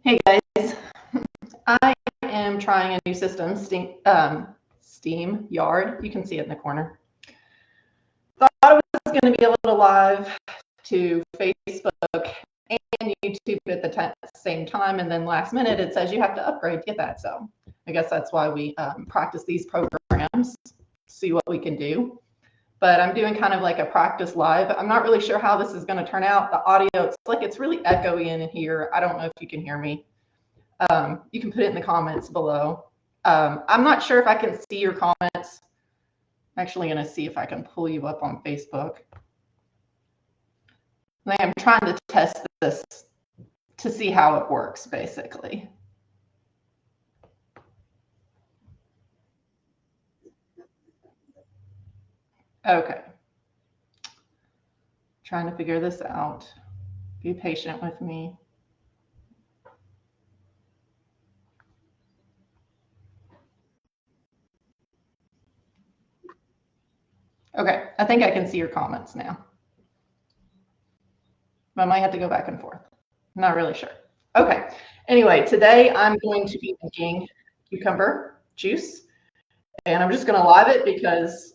Hey guys, I am trying a new system, Steam Yard. You can see it in the corner. Thought it was going to be a little live to Facebook and YouTube at the same time, and then last minute it says you have to upgrade to get that. So I guess that's why we practice these programs, see what we can do. But I'm doing kind of like a practice live. I'm not really sure how this is going to turn out. The audio, it's really echoey in here. I don't know if you can hear me. You can put it in the comments below. I'm not sure if I can see your comments. I'm actually going to see if I can pull you up on Facebook. I'm trying to test this to see how it works, basically. Okay. Trying to figure this out. Be patient with me. Okay, I think I can see your comments now. I might have to go back and forth. I'm not really sure. Okay, anyway, today I'm going to be making cucumber juice, and I'm just going to live it because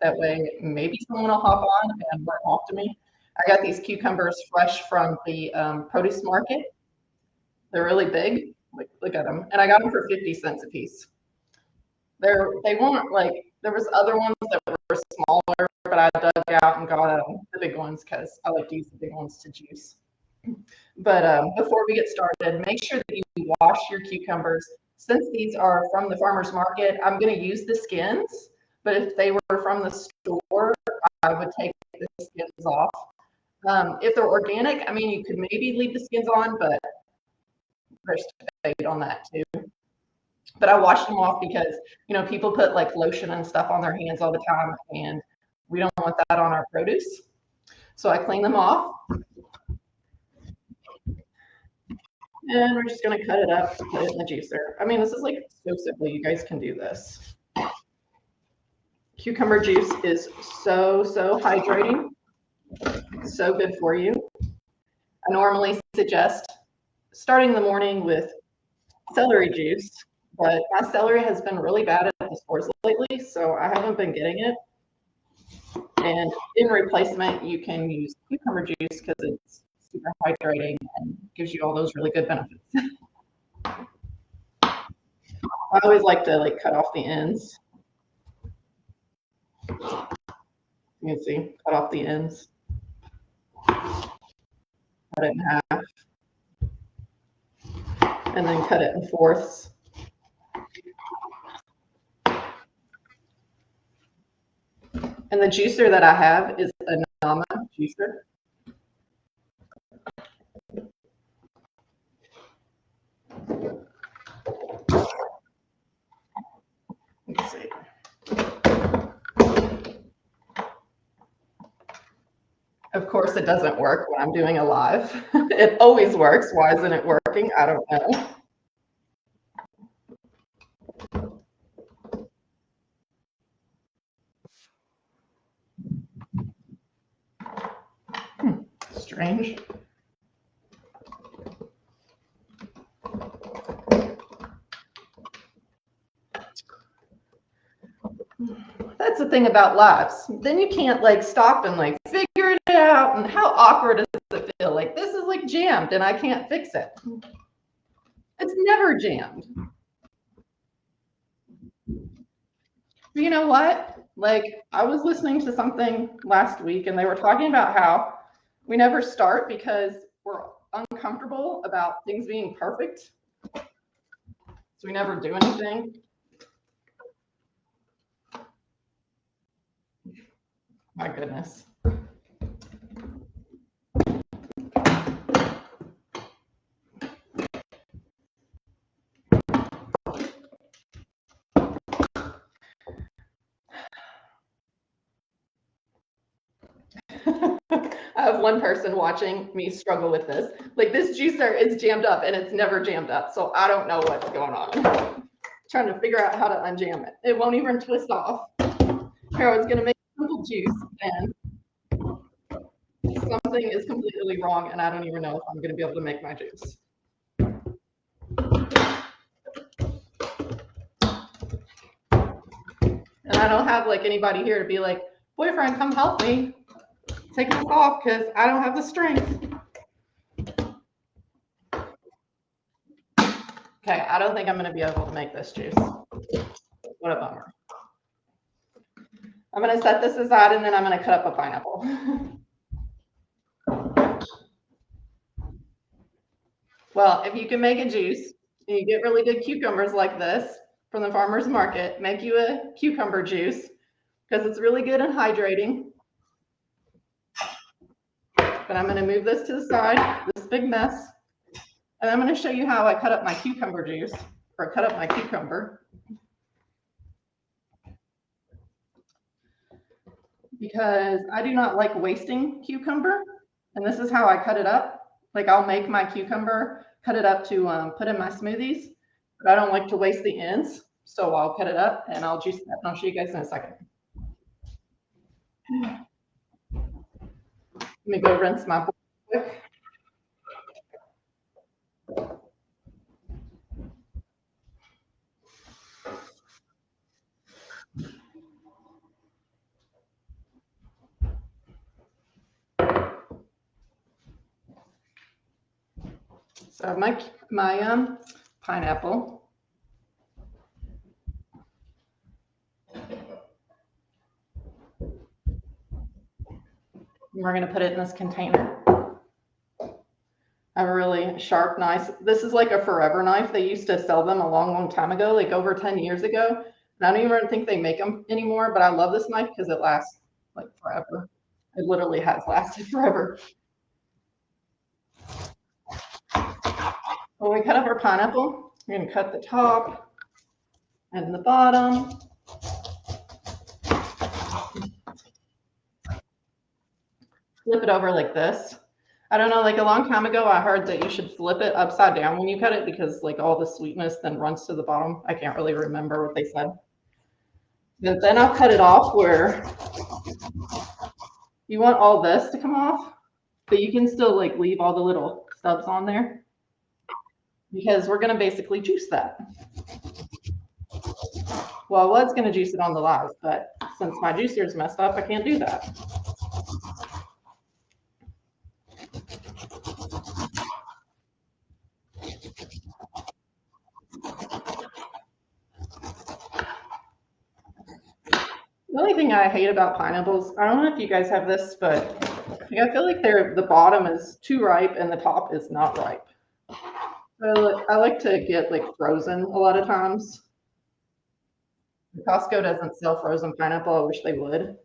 that way maybe someone will hop on and talk to me. I got these cucumbers fresh from the produce market. They're really big. Look at them, and I got them for 50 cents a piece. They weren't like, there was other ones that were smaller, but I dug out and got the big ones because I like to use the big ones to juice. But before we get started, make sure that you wash your cucumbers. Since these are from the farmer's market, I'm going to use the skins, but if they were from the store, I would take the skins off. If they're organic, I mean, you could maybe leave the skins on, but there's debate on that too. But I wash them off because, people put like lotion and stuff on their hands all the time, and we don't want that on our produce. So I clean them off. And we're just going to cut it up, put it in the juicer. I mean, this is like so simple. You guys can do this. Cucumber juice is so hydrating. So good for you. I normally suggest starting the morning with celery juice, but my celery has been really bad at the stores lately, so I haven't been getting it. And in replacement, you can use cucumber juice because it's super hydrating and gives you all those really good benefits. I always like to cut off the ends. You can see, cut off the ends. Cut it in half. And then cut it in fourths. And the juicer that I have is a Nama juicer. Let's see. Of course, it doesn't work when I'm doing a live. It always works. Why isn't it working? I don't know. Strange. That's the thing about lives. Then you can't stop and figure it out. And how awkward does it feel? Like this is jammed and I can't fix it. It's never jammed. You know what? I was listening to something last week and they were talking about how we never start because we're uncomfortable about things being perfect. So we never do anything. My goodness. I have one person watching me struggle with this. This juicer is jammed up and it's never jammed up. So I don't know what's going on. Trying to figure out how to unjam it. It won't even twist off. Here, I was going to make simple juice and something is completely wrong and I don't even know if I'm going to be able to make my juice. And I don't have like anybody here to be like, boyfriend, come help me take this off because I don't have the strength. Okay, I don't think I'm going to be able to make this juice. What a bummer. I'm going to set this aside and then I'm going to cut up a pineapple. Well, if you can make a juice and you get really good cucumbers like this from the farmer's market, make you a cucumber juice because it's really good and hydrating. But I'm going to move this to the side, this big mess. And I'm going to show you how I cut up my cucumber juice, or cut up my cucumber. Because I do not like wasting cucumber. And this is how I cut it up. Like I'll make my cucumber, cut it up to put in my smoothies. But I don't like to waste the ends. So I'll cut it up and I'll juice that. And I'll show you guys in a second. Let me go rinse my bowl quick. So my pineapple. We're going to put it in this container. I have a really sharp knife. This is like a forever knife. They used to sell them a long, long time ago, like over 10 years ago. And I don't even think they make them anymore, but I love this knife because it lasts like forever. It literally has lasted forever. When we cut up our pineapple, we're going to cut the top and the bottom. Flip it over like this. I don't know, like a long time ago, I heard that you should flip it upside down when you cut it because like all the sweetness then runs to the bottom. I can't really remember what they said. But then I'll cut it off where you want all this to come off, but you can still like leave all the little stubs on there because we're going to basically juice that. Well, I was going to juice it on the live, but since my juicer is messed up, I can't do that. The only thing I hate about pineapples, I don't know if you guys have this, but I feel like the bottom is too ripe and the top is not ripe. So I like to get like frozen a lot of times. Costco doesn't sell frozen pineapple. I wish they would.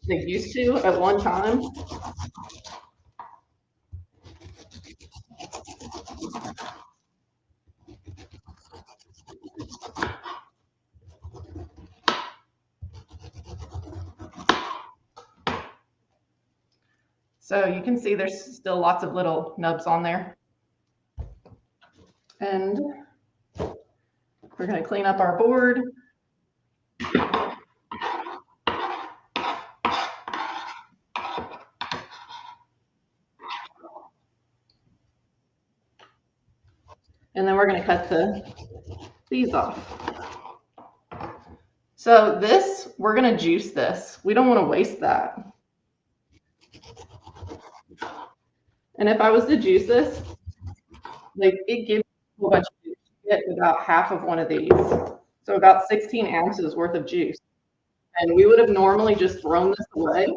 They used to at one time. So you can see there's still lots of little nubs on there. And we're going to clean up our board. And then we're going to cut these off. So this, we're going to juice this. We don't want to waste that. And if I was to juice this, like it gives a whole bunch of juice. You get about half of one of these. So about 16 ounces worth of juice. And we would have normally just thrown this away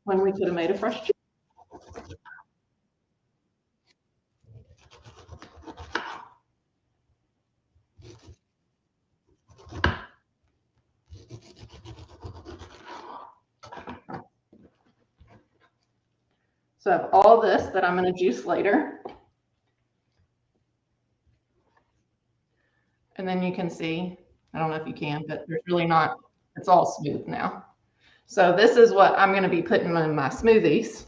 when we could have made a fresh juice. So I have all this that I'm going to juice later. And then you can see, I don't know if you can, but there's really not, it's all smooth now. So this is what I'm going to be putting in my smoothies.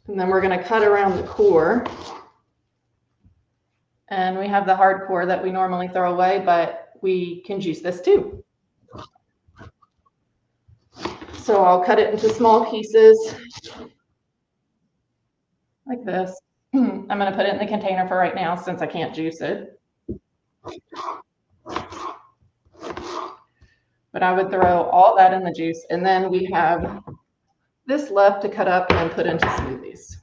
And then we're going to cut around the core. we have the hard core that we normally throw away, but we can juice this too. So I'll cut it into small pieces like this. I'm going to put it in the container for right now since I can't juice it. But I would throw all that in the juice, and then we have this left to cut up and put into smoothies.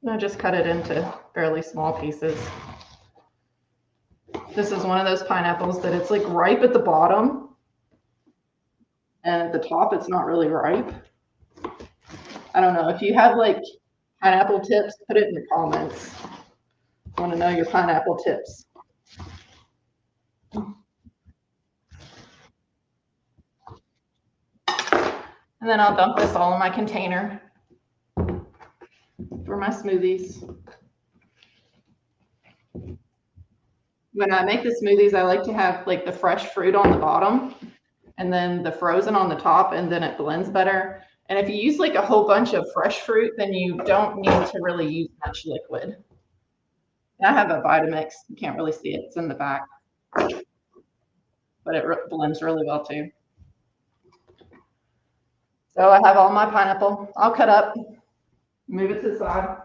And I just cut it into fairly small pieces. This is one of those pineapples that it's like ripe at the bottom, and at the top it's not really ripe. I don't know. If you have like pineapple tips, put it in the comments. I want to know your pineapple tips. And then I'll dump this all in my container for my smoothies. When I make the smoothies, I like to have like the fresh fruit on the bottom and then the frozen on the top, and then it blends better. And if you use like a whole bunch of fresh fruit, then you don't need to really use much liquid. And I have a Vitamix. You can't really see it. It's in the back. But it blends really well too. So I have all my pineapple. I'll cut up, move it to the side.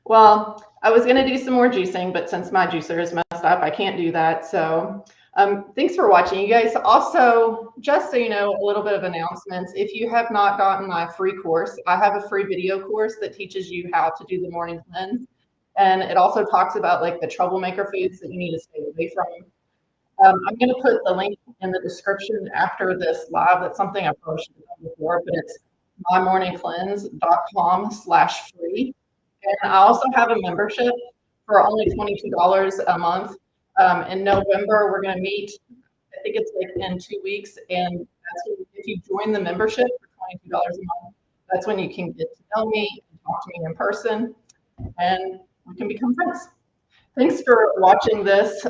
Well, I was going to do some more juicing, but since my juicer is messed up, I can't do that. So thanks for watching. You guys also, just so you know, a little bit of announcements. If you have not gotten my free course, I have a free video course that teaches you how to do the morning cleanse. And it also talks about like the troublemaker foods that you need to stay away from. I'm going to put the link in the description after this live. That's something I probably should have done before, but it's mymorningcleanse.com/free. And I also have a membership for only $22 a month. In November, we're going to meet, I think it's like in 2 weeks. And that's when, if you join the membership for $22 a month, that's when you can get to know me and talk to me in person, and we can become friends. Thanks for watching this.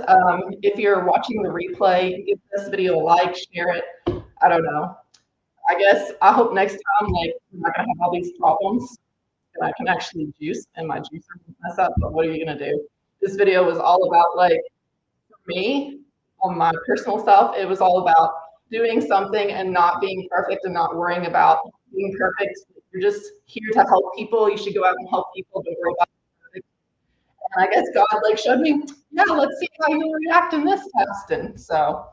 If you're watching the replay, give this video a like, share it. I don't know. I hope next time, like, I'm not going to have all these problems and I can actually juice and my juicer won't mess up, but what are you going to do? This video was all about, like, for me, on my personal self, it was all about doing something and not being perfect and not worrying about being perfect. You're just here to help people. You should go out and help people. Don't worry about it. And I guess God like showed me, yeah, let's see how you'll react in this test. And so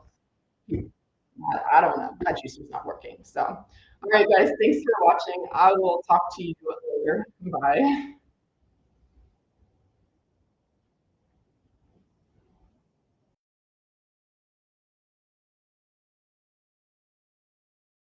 I don't know. My juicer's not working. So all right, guys, thanks for watching. I will talk to you later. Bye.